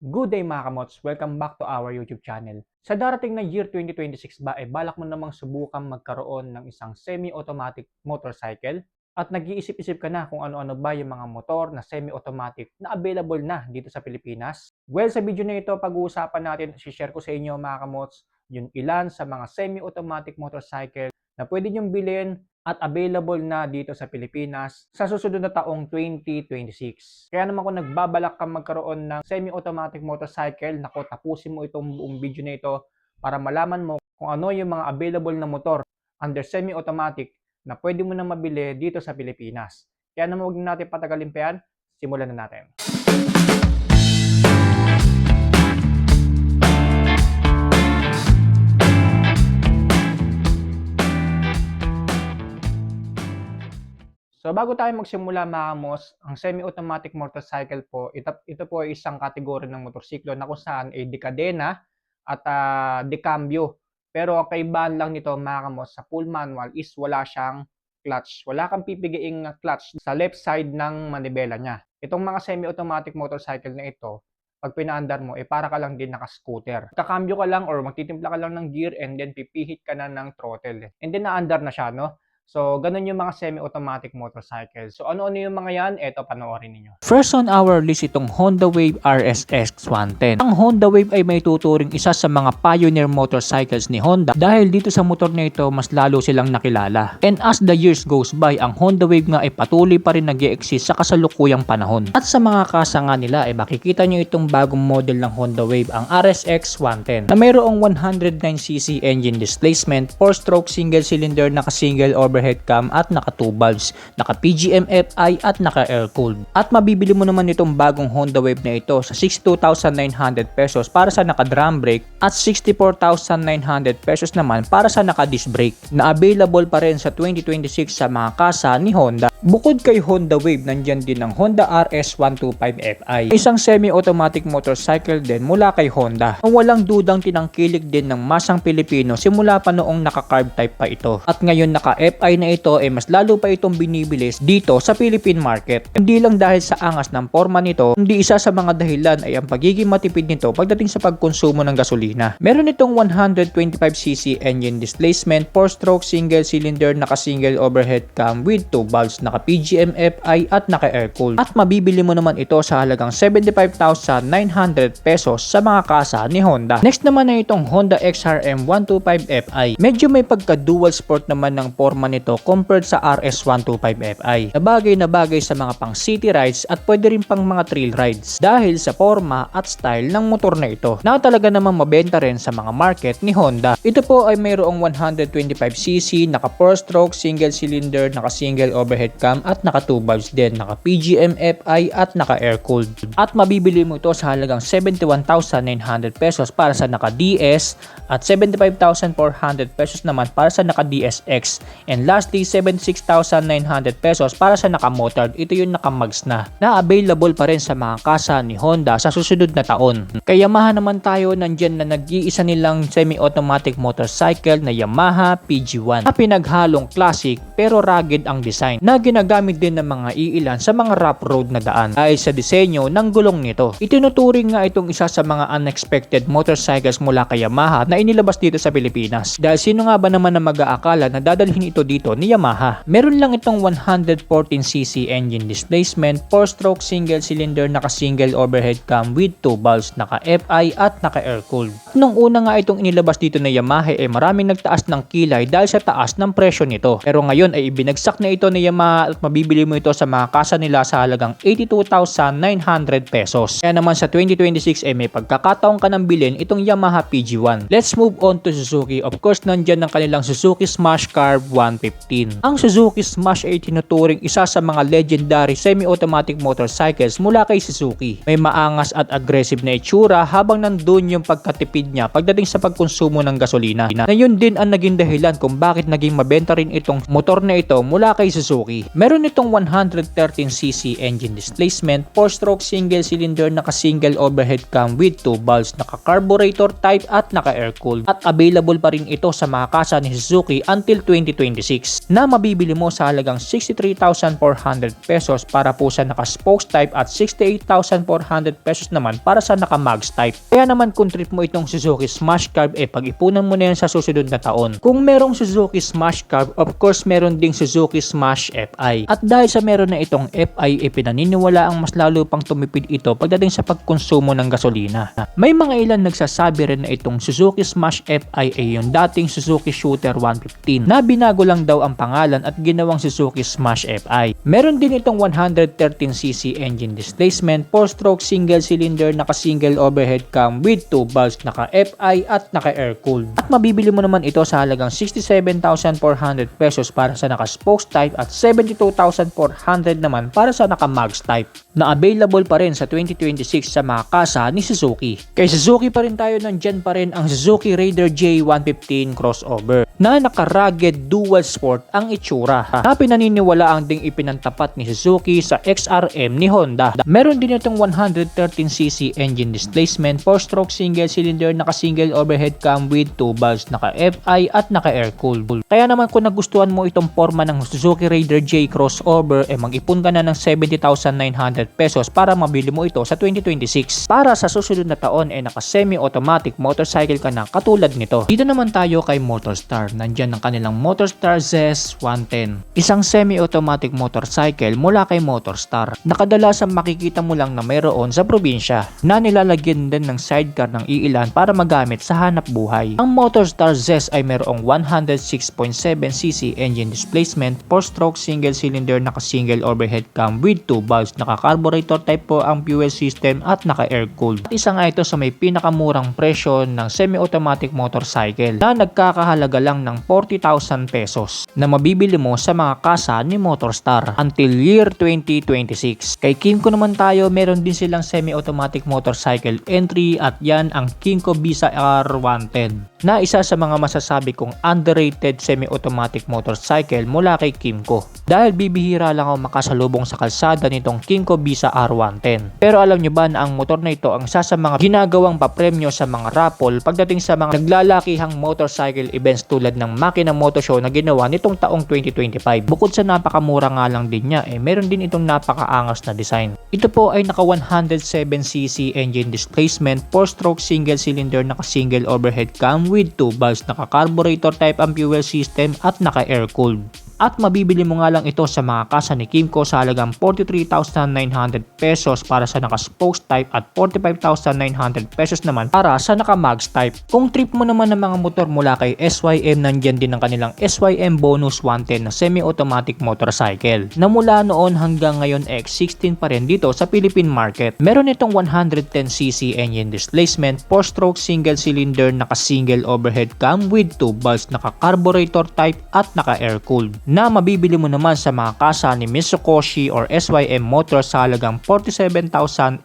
Good day mga kamots! Welcome back to our YouTube channel. Sa darating na year 2026 ba, balak mo namang subukan magkaroon ng isang semi-automatic motorcycle? At nag-iisip-isip ka na kung ano-ano ba yung mga motor na semi-automatic na available na dito sa Pilipinas? Well, sa video na ito, pag-uusapan natin, share ko sa inyo mga kamots, yung ilan sa mga semi-automatic motorcycle na pwede nyong bilhin at available na dito sa Pilipinas sa susunod na taong 2026. Kaya naman kung nagbabalak kang magkaroon ng semi-automatic motorcycle, nako, tapusin mo itong buong video na ito para malaman mo kung ano yung mga available na motor under semi-automatic na pwede mo na mabili dito sa Pilipinas. Kaya naman huwag natin patagalin pa yan, simulan na natin. So bago tayo magsimula mga kamos, ang semi-automatic motorcycle po, ito po ay isang kategory ng motorsiklo na kung saan ay dekadena at dekambyo. Pero ang kaibahan lang nito mga kamos, sa full manual is wala siyang clutch. Wala kang pipigiing clutch sa left side ng manibela niya. Itong mga semi-automatic motorcycle na ito, pag pinaandar mo, para ka lang din naka-scooter. Kakambyo ka lang or magtitimpla ka lang ng gear and then pipihit ka na ng throttle. And then naandar na siya, no? So, ganun yung mga semi-automatic motorcycle. So, ano-ano yung mga yan? Eto, panoorin niyo. First on our list itong Honda Wave RSX 110. Ang Honda Wave ay may tuturing isa sa mga pioneer motorcycles ni Honda dahil dito sa motor na ito mas lalo silang nakilala. And as the years goes by, ang Honda Wave nga ay patuloy pa rin nag-e-exist sa kasalukuyang panahon. At sa mga kasa nga nila ay makikita nyo itong bagong model ng Honda Wave, ang RSX 110 na mayroong 109cc engine displacement, 4-stroke single cylinder, naka-single overhead cam at naka 2 valves, naka PGM FI at naka air cooled. At mabibili mo naman itong bagong Honda Wave na ito sa 62,900 pesos para sa naka drum brake at 64,900 pesos naman para sa naka disc brake, na available pa rin sa 2026 sa mga kasa ni Honda. Bukod kay Honda Wave, nandyan din ang Honda RS125 FI, isang semi-automatic motorcycle din mula kay Honda. Ang walang dudang tinangkilik din ng masang Pilipino simula pa noong naka-carb type pa ito. At ngayon naka-FI na ito mas lalo pa itong binibilis dito sa Philippine market. Hindi lang dahil sa angas ng forma nito, hindi isa sa mga dahilan ay ang pagiging matipid nito pagdating sa pagkonsumo ng gasolina. Meron itong 125cc engine displacement, 4-stroke single cylinder, naka-single overhead cam with 2 valves, naka PGM FI at naka air cooled. At mabibili mo naman ito sa halagang 75,900 pesos sa mga kasa ni Honda. Next naman ay itong Honda XRM 125 FI. Medyo may pagka dual sport naman ng forma nito compared sa RS125 FI. Na bagay sa mga pang city rides at pwede rin pang mga trail rides dahil sa forma at style ng motor na ito, na talaga namang mabenta rin sa mga market ni Honda. Ito po ay mayroong 125cc, naka 4-stroke single cylinder, naka single overhead cam at naka 2 valves din, naka PGM FI at naka air cooled. At mabibili mo ito sa halagang 71,900 pesos para sa naka DS at 75,400 pesos naman para sa naka DSX. And lastly, 76,900 pesos para sa naka motard. Ito yung naka mags na available pa rin sa mga kasa ni Honda sa susunod na taon. Kay Yamaha naman tayo, nandyan na nag-iisa nilang semi-automatic motorcycle na Yamaha PG1 na pinaghalong classic pero rugged ang design, na ginagamit din ng mga iilan sa mga rough road na daan dahil sa disenyo ng gulong nito. Itinuturing nga itong isa sa mga unexpected motorcycles mula kay Yamaha na inilabas dito sa Pilipinas. Dahil sino nga ba naman na mag-aakala na dadalhin ito dito ni Yamaha? Meron lang itong 114cc engine displacement, 4-stroke single cylinder, naka single overhead cam with 2 valves, naka FI at naka air cooled. Nung una nga itong inilabas dito na Yamaha maraming nagtaas ng kilay dahil sa taas ng presyo nito. Pero ngayon ay ibinagsak na ito ni Yamaha at mabibili mo ito sa mga kasa nila sa halagang 82,900 pesos. Kaya naman sa 2026 may pagkakataon ka ng bilhin itong Yamaha PG1. Let's move on to Suzuki. Of course, nandyan ang kanilang Suzuki Smash Carb 115. Ang Suzuki Smash ay tinuturing isa sa mga legendary semi-automatic motorcycles mula kay Suzuki. May maangas at aggressive na itsura habang nandun yung pagkatipid niya pagdating sa pagkonsumo ng gasolina. Na yun din ang naging dahilan kung bakit naging mabenta rin itong motor na ito mula kay Suzuki. Meron itong 113cc engine displacement, 4-stroke single cylinder, naka single overhead cam with 2 valves, naka carburetor type at naka air cooled. At available pa rin ito sa mga kasa ni Suzuki until 2026. 2026 na mabibili mo sa halagang 63,400 pesos para po sa naka-spokes type at 68,400 pesos naman para sa naka-mags type. Kaya naman kung trip mo itong Suzuki Smash Carb, pag-ipunan mo na yan sa susunod na taon. Kung merong Suzuki Smash Carb, of course meron ding Suzuki Smash FI. At dahil sa meron na itong FI, pinaniniwala ang mas lalo pang tumipid ito pagdating sa pagkonsumo ng gasolina. May mga ilan nagsasabi rin na itong Suzuki Smash FI ay yung dating Suzuki Shooter 115 na binago lang daw ang pangalan at ginawang Suzuki Smash FI. Meron din itong 113cc engine displacement, 4-stroke single cylinder, naka-single overhead cam with 2 valves, naka-FI at naka-air-cooled. At mabibili mo naman ito sa halagang 67,400 pesos para sa naka-spokes type at 72,400 naman para sa naka-mags type, na available pa rin sa 2026 sa mga kasa ni Suzuki. Kay Suzuki pa rin tayo, nandyan pa rin ang Suzuki Raider J115 crossover na naka-rugged dual sport ang itsura, na pinaniniwala ang ding ipinantapat ni Suzuki sa XRM ni Honda. Meron din itong 113cc engine displacement, 4-stroke single cylinder, naka-single overhead cam with 2 valves, naka-FI at naka-air-cooled. Kaya naman kung nagustuhan mo itong forma ng Suzuki Raider J crossover, mag-ipon ka na ng 70,900 pesos para mabili mo ito sa 2026. Para sa susunod na taon naka-semi-automatic motorcycle ka na katulad nito. Dito naman tayo kay Motorstar. Nandyan ang kanilang Motorstar ZES 110. Isang semi-automatic motorcycle mula kay Motorstar na kadalasan makikita mo lang na mayroon sa probinsya, na nilalagyan din ng sidecar ng iilan para magamit sa hanap buhay. Ang Motorstar ZES ay mayroong 106.7cc engine displacement, 4-stroke single cylinder, naka-single overhead cam with 2 valves, naka-carburetor type po ang fuel system at naka-air-cooled. At isa nga ito sa may pinakamurang presyo ng semi-automatic motorcycle na nagkakahalaga lang ng 40,000 pesos na mabibili mo sa mga kasa ni Motorstar until year 2026. Kay Kymco naman tayo, meron din silang semi-automatic motorcycle entry at yan ang Kymco Bisa R110 na isa sa mga masasabi kong underrated semi-automatic motorcycle mula kay Kymco. Dahil bibihira lang ako makasalubong sa kalsada nitong Kymco Bisa R110. Pero alam nyo ba na ang motor na ito ang isa sa mga ginagawang papremyo sa mga raffle pagdating sa mga naglalakihang motorcycle events tulad ng Makina Moto Show na ginawa nitong taong 2025. Bukod sa napakamura nga lang din niya, meron din itong napakaangas na design. Ito po ay naka 107cc engine displacement, 4-stroke single cylinder, naka single overhead cam with 2 valves, naka carburetor type ang fuel system at naka air cooled. At mabibili mo nga lang ito sa mga kasa ni Kymco sa halagang 43,900 pesos para sa naka-spokes type at 45,900 pesos naman para sa naka-mags type. Kung trip mo naman ng mga motor mula kay SYM, nandyan din ang kanilang SYM Bonus 110 na semi-automatic motorcycle na mula noon hanggang ngayon X16 pa rin dito sa Philippine market. Meron itong 110cc engine displacement, 4-stroke single cylinder, naka-single overhead cam with 2 valves, naka-carburetor type at naka-air-cooled, na mabibili mo naman sa mga kasa ni Mitsukoshi or SYM Motors sa halagang 47,800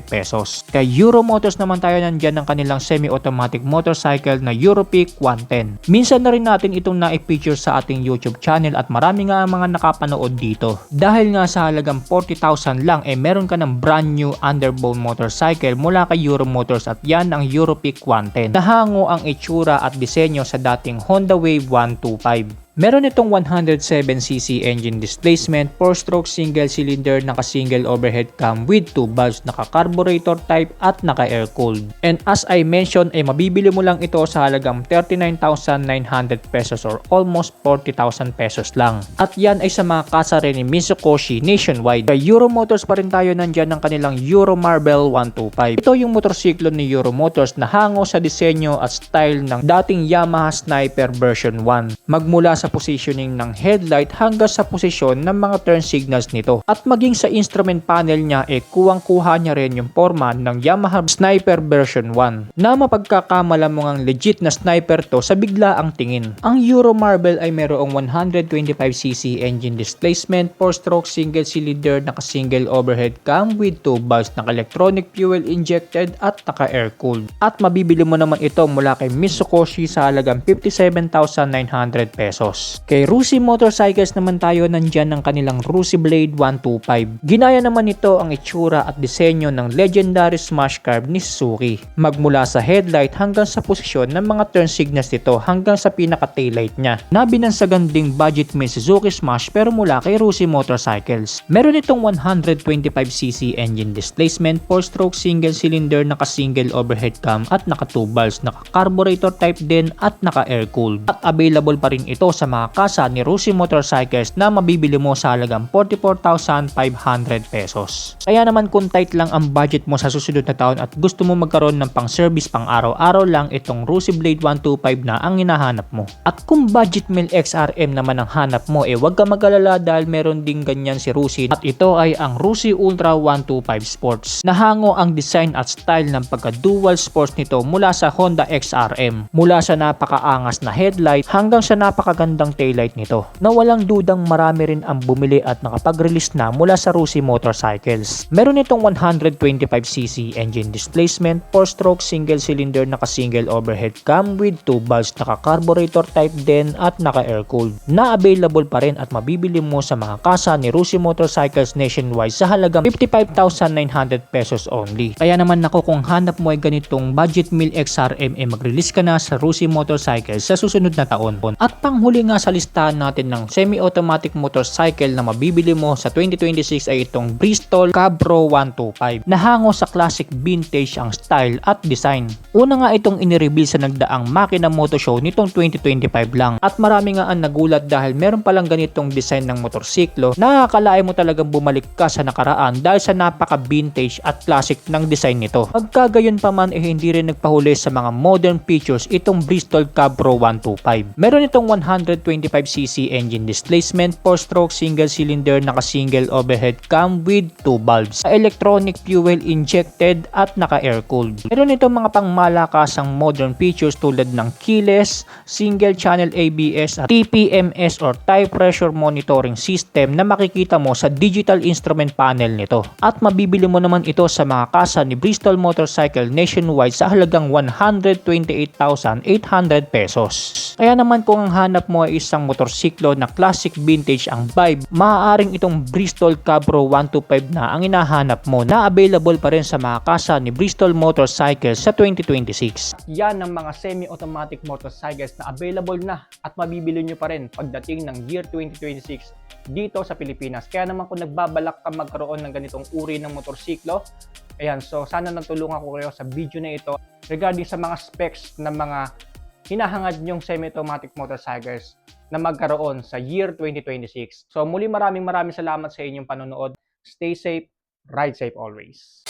pesos. Kay Euro Motors naman tayo, nandyan ang kanilang semi-automatic motorcycle na Europeak 110. Minsan na rin natin itong na-feature sa ating YouTube channel at marami nga ang mga nakapanood dito. Dahil nga sa halagang 40,000 lang meron ka ng brand new underbone motorcycle mula kay Euro Motors at yan ang Europeak 110. Nahango ang itsura at disenyo sa dating Honda Wave 125. Meron itong 107cc engine displacement, 4-stroke single cylinder, naka-single overhead cam with 2 valves, naka-carburetor type at naka-air-cooled. And as I mentioned, mabibili mo lang ito sa halagang 39,900 pesos or almost 40,000 pesos lang. At yan ay sa mga kasa rin ni Mitsukoshi nationwide. Kay Euro Motors pa rin tayo, nandyan ang kanilang Euro Marble 125. Ito yung motorsiklo ni Euro Motors na hango sa disenyo at style ng dating Yamaha Sniper version 1. Magmula sa positioning ng headlight hanggang sa posisyon ng mga turn signals nito. At maging sa instrument panel niya kuwang-kuha niya rin yung forma ng Yamaha Sniper version 1 na mapagkakamala mo ngang legit na sniper to sa biglaang tingin. Ang Euro Marble ay mayroong 125cc engine displacement, 4-stroke single cylinder, naka-single overhead cam with 2 valves, naka-electronic fuel injected at naka-air cooled. At mabibili mo naman ito mula kay Mitsukoshi sa halagang 57,900 pesos. pesos. Kay Rusi Motorcycles naman tayo, nandyan ng kanilang Rusi Blade 125. Ginaya naman nito ang itsura at disenyo ng legendary smash carb ni Suzuki. Magmula sa headlight hanggang sa posisyon ng mga turn signals nito hanggang sa pinaka taillight niya. Nabinansagan ding budget may Suzuki Smash pero mula kay Rusi Motorcycles. Meron itong 125cc engine displacement, 4-stroke single cylinder, naka single overhead cam at naka 2 valves, naka carburetor type din at naka air cooled. At available pa rin ito sa mga kasa ni Rusi Motorcycles na mabibili mo sa halagang 44,500 pesos. Kaya naman kung tight lang ang budget mo sa susunod na taon at gusto mo magkaroon ng pang service pang araw-araw lang, itong Rusi Blade 125 na ang hinahanap mo. At kung budget meal XRM naman ang hanap mo, huwag ka mag-alala dahil meron ding ganyan si Rusi, at ito ay ang Rusi Ultra 125 Sports. Nahango ang design at style ng pagka-dual sports nito mula sa Honda XRM. Mula sa napakaangas na headlight hanggang sa napakagandang taillight nito, na walang dudang marami rin ang bumili at nakapag-release na mula sa Rusi Motorcycles. Meron itong 125cc engine displacement, 4-stroke single cylinder, naka single overhead cam with 2 valves, naka carburetor type din at naka air cooled. Na available pa rin at mabibili mo sa mga kasa ni Rusi Motorcycles nationwide sa halagang 55,900 pesos only. Kaya naman ako, kung hanap mo ay ganitong budget meal XRM, mag-release ka na sa Rusi Motorcycles sa susunod na taon. At panghuli nga sa listahan natin ng semi-automatic motorcycle na mabibili mo sa 2026 ay itong Bristol Cabro 125. Nahango sa classic vintage ang style at design. Una nga itong inireveal sa nagdaang Makina Moto Show nitong 2025 lang, at marami nga ang nagulat dahil meron palang ganitong design ng motorsiklo. Nakakalain mo talagang bumalik ka sa nakaraan dahil sa napaka-vintage at classic ng design nito. Magkagayon pa man, hindi rin nagpahuli sa mga modern features itong Bristol Cabro 125. Meron itong 125cc engine displacement, 4-stroke single cylinder, naka single overhead cam with 2 valves, electronic fuel injected at naka air cooled. Meron itong mga pangmalakasang modern features tulad ng keyless, single channel ABS at TPMS or tire pressure monitoring system na makikita mo sa digital instrument panel nito. At mabibili mo naman ito sa mga kasa ni Bristol Motorcycle nationwide sa halagang 128,800 pesos. Kaya naman kung ang hanap mo ay isang motorsiklo na classic vintage ang vibe, maaaring itong Bristol Cabro 125 na ang hinahanap mo, na available pa rin sa mga kasa ni Bristol Motorcycles sa 2026. Yan ang mga semi-automatic motorcycles na available na at mabibili nyo pa rin pagdating ng year 2026 dito sa Pilipinas. Kaya naman kung nagbabalak ka magkaroon ng ganitong uri ng motorsiklo, ayan, so sana natulungan ko kayo sa video na ito regarding sa mga specs ng mga hinahangad nyong semi-automatic motorcycles na magkaroon sa year 2026. So muli, maraming salamat sa inyong panonood. Stay safe, ride safe always.